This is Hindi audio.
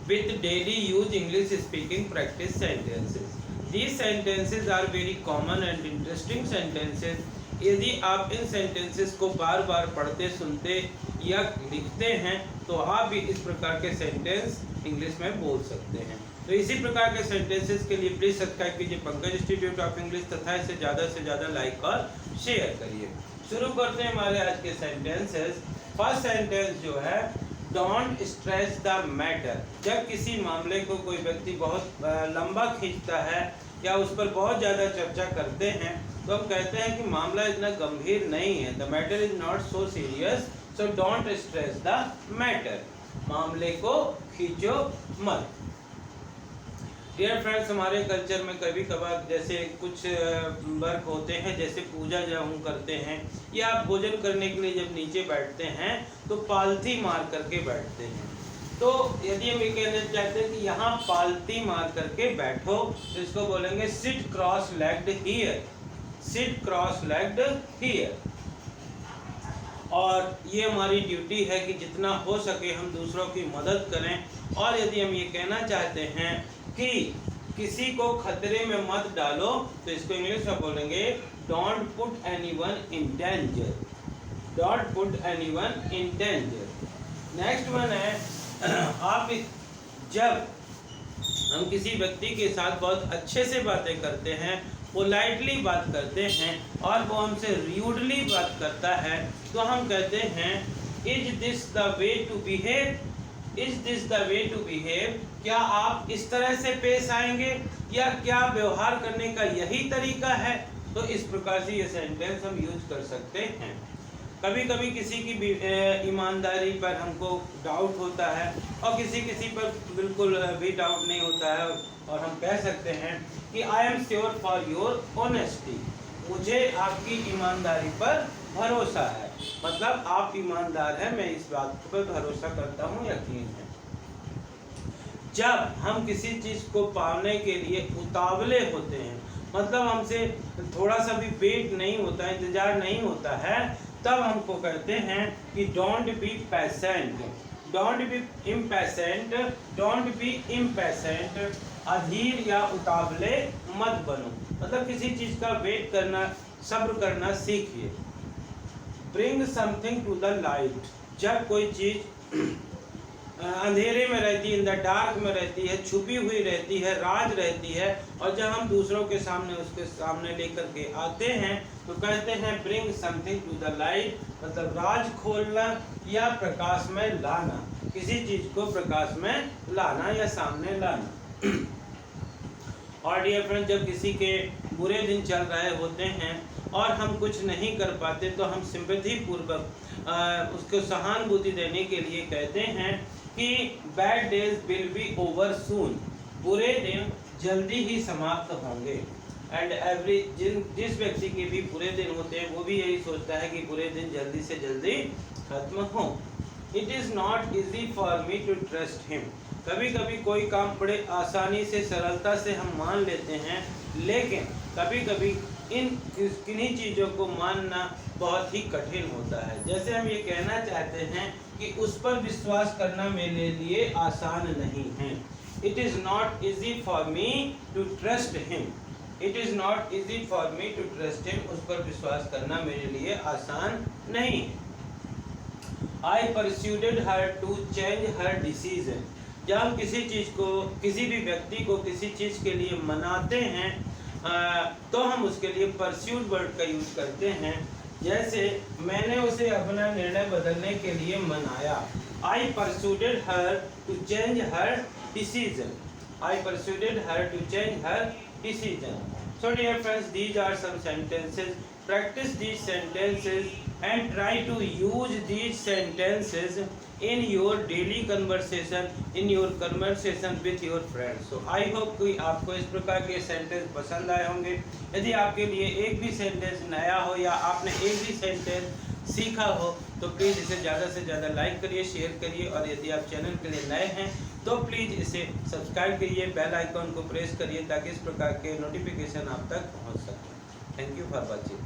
with daily use English speaking practice sentences. These sentences are very common and interesting sentences. यदि आप इन sentences को बार बार पढ़ते सुनते या लिखते हैं तो आप भी इस प्रकार के सेंटेंस इंग्लिश में बोल सकते हैं। तो इसी प्रकार के सेंटेंसेस के लिए प्लीज़ सब्सक्राइब कीजिए पंकज इंस्टीट्यूट ऑफ इंग्लिश तथा इसे ज़्यादा से ज़्यादा लाइक और शेयर करिए। शुरू करते हैं हमारे आज के सेंटेंसेस। फर्स्ट सेंटेंस जो है, डोंट स्ट्रेस द मैटर। जब किसी मामले को कोई व्यक्ति बहुत लंबा खींचता है या उस पर बहुत ज़्यादा चर्चा करते हैं तो हम कहते हैं कि मामला इतना गंभीर नहीं है। The matter is not so serious, so don't stress the matter. मामले को खींचो मत। डियर फ्रेंड्स, हमारे कल्चर में कभी कभार जैसे कुछ वर्क होते हैं, जैसे पूजा जब हम करते हैं या आप भोजन करने के लिए जब नीचे बैठते हैं तो पालथी मार करके बैठते हैं। तो यदि हम ये कहना चाहते हैं कि यहाँ पालथी मार करके बैठो तो इसको बोलेंगे sit cross legged here, sit cross legged here. और ये हमारी ड्यूटी है कि जितना हो सके हम दूसरों की मदद करें। और यदि हम ये कहना चाहते हैं कि किसी को खतरे में मत डालो तो इसको इंग्लिश में बोलेंगे don't put anyone in danger, don't put anyone in danger. Next one है, आप जब हम किसी व्यक्ति के साथ बहुत अच्छे से बातें करते हैं, पोलाइटली बात करते हैं और वो हमसे र्यूडली बात करता है तो हम कहते हैं is this the way to behave, is this the way to behave. क्या आप इस तरह से पेश आएंगे या क्या व्यवहार करने का यही तरीका है। तो इस प्रकार से ये सेंटेंस हम यूज कर सकते हैं। कभी कभी किसी की ईमानदारी पर हमको डाउट होता है और किसी पर बिल्कुल भी डाउट नहीं होता है और हम कह सकते हैं कि I am sure for your honesty, मुझे आपकी ईमानदारी पर भरोसा है। मतलब आप ईमानदार हैं, मैं इस बात पर भरोसा करता हूँ, यकीन है। जब हम किसी चीज़ को पाने के लिए उतावले होते हैं, मतलब हमसे थोड़ा सा भी वेट नहीं होता, इंतजार नहीं होता है, तब हमको कहते हैं कि don't be patient, don't be impatient, don't be impatient. अधीर या उतावले मत बनो, मतलब किसी चीज़ का वेट करना, सब्र करना सीखिए। Bring something to the light. जब कोई चीज़ अंधेरे में रहती है, इन द डार्क में रहती है, छुपी हुई रहती है, राज रहती है, और जब हम दूसरों के सामने उसके सामने लेकर के आते हैं तो कहते हैं bring something to the light, मतलब राज खोलना या प्रकाश में लाना, किसी चीज़ को प्रकाश में लाना या सामने लाना। और डियर फ्रेंड, जब किसी के बुरे दिन चल रहे होते हैं और हम कुछ नहीं कर पाते तो हम सिंपैथी पूर्वक उसको सहानुभूति देने के लिए कहते हैं कि bad days will be over soon, बुरे दिन जल्दी ही समाप्त होंगे। एंड जिस व्यक्ति के भी बुरे दिन होते हैं वो भी यही सोचता है कि बुरे दिन जल्दी से जल्दी खत्म हो। It is not easy for me to trust him. कभी कभी कोई काम बड़े आसानी से, सरलता से हम मान लेते हैं, लेकिन कभी कभी किन्हीं चीज़ों को मानना बहुत ही कठिन होता है। जैसे हम ये कहना चाहते हैं कि उस पर विश्वास करना मेरे लिए आसान नहीं है। It is not easy for me to trust him, it is not easy for me to trust him. उस पर विश्वास करना मेरे लिए आसान नहीं है। I persuaded her to change her decision. जब हम किसी चीज़ को, किसी भी व्यक्ति को किसी चीज़ के लिए मनाते हैं तो हम उसके लिए परस्यूड वर्ड का यूज़ करते हैं। जैसे मैंने उसे अपना निर्णय बदलने के लिए मनाया। I persuaded her to change her decision, I persuaded her to change her decision. So dear friends, these are some sentences. Practice these sentences and try to use these sentences in your daily conversation, in your conversation with your friends. So I hope कि आपको इस प्रकार के सेंटेंस पसंद आए होंगे। यदि आपके लिए एक भी सेंटेंस नया हो या आपने एक भी सेंटेंस सीखा हो तो प्लीज़ इसे ज़्यादा से ज़्यादा लाइक करिए, शेयर करिए, और यदि आप चैनल के लिए नए हैं तो प्लीज़ इसे सब्सक्राइब करिए, बेल आइकॉन को प्रेस करिए ताकि इस प्रकार के नोटिफिकेशन आप तक पहुँच सकें। Thank you for watching.